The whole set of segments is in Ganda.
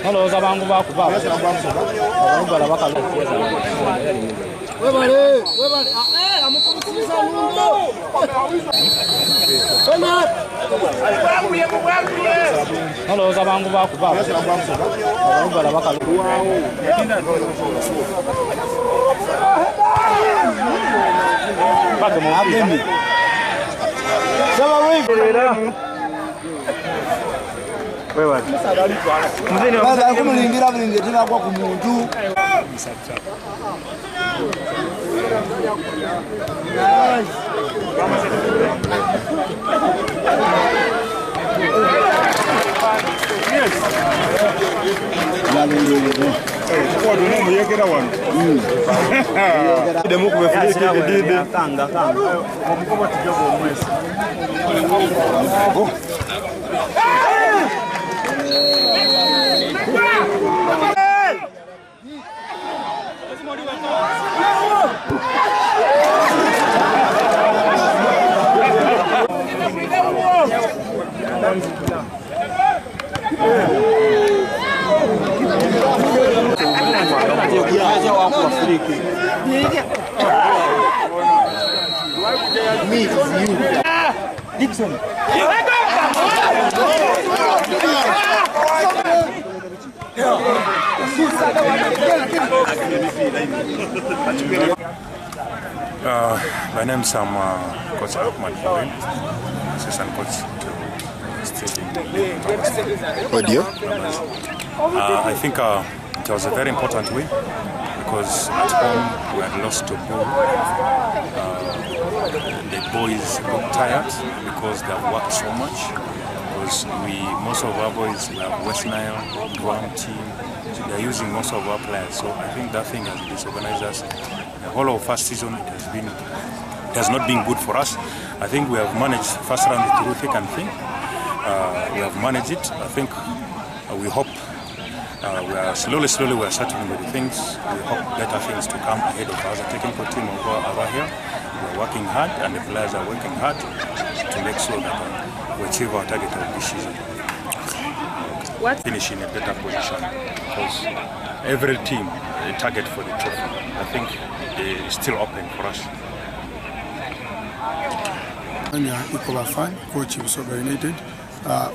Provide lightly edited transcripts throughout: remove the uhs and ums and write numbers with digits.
Hello, zabangu bakuba. Abagala bakalo. Webale. Amukumisa mungo. Hello, zabangu bakuba. Abagala bakalo. Bagamo abemi. Sama wegerera. Webale. Baza kumulingira bulingeti nakwa ku muntu. Dixon. My name is Coach Arua, assistant coach to Stadium. I think it was a very important win because at home we had lost to Bull. The boys got tired because they have worked so much. Because most of our boys have West Nile, Guam team, so they are using most of our players. So I think that thing has disorganized us. The whole of first season it has not been good for us. I think we have managed first round through thick and thin. We have managed it. I think we hope we are slowly we are settling with the things. We hope better things to come ahead of us. The technical team over here, we are working hard and the players are working hard to make sure that we achieve our target of this season. Finish in a better position because every team a target for the trophy. I think it's still open for us. Coach Busoga United.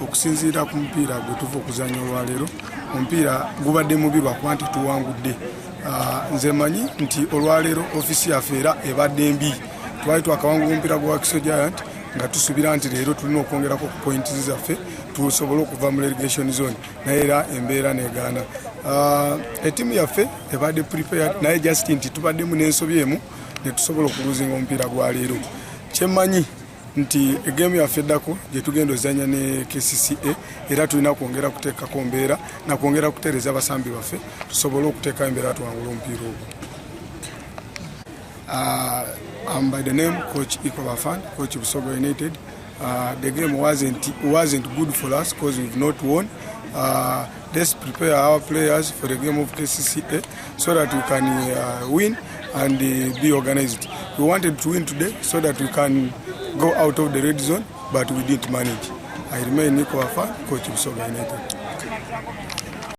Okusinziira ku mupiira gwe tuva okuzannya olwaleero omupiira gubadde mubi lwakuba nti tuwangudde. Nze manyi nti olwaleero ofiisi yaffe era ebadde mbi. Twali twakawangula omupiira gwa Kiso Giant nga tusuubira nti leero tulina okwongerako ku points zaffe tusobole okuva mu relegation zone naye era embeera negaana. Ettiimu yaffe ebadde prepared naye just nti tubaddemu n'ensobi emu ne tusobola okuluzinga omupiira gwa leero. Kyemmanyi nti egame yaffe eddako gye tugenda ozanya ne KCCA era tulina kwongera kuteekako mbeera na kwongera kutereeza abasambi baffe tusobole okuteeka embeera tuwangula omupiira ogwo. I'm by the name Coach Ikobafan, Coach Busoga United. The game wasn't good for us because we've not won. Let's prepare our players for the game of KCCA so that we can win and be organized. We wanted to win today so that we can go out of the red zone, but we didn't manage. I remain Ikobafan, Coach Busoga United.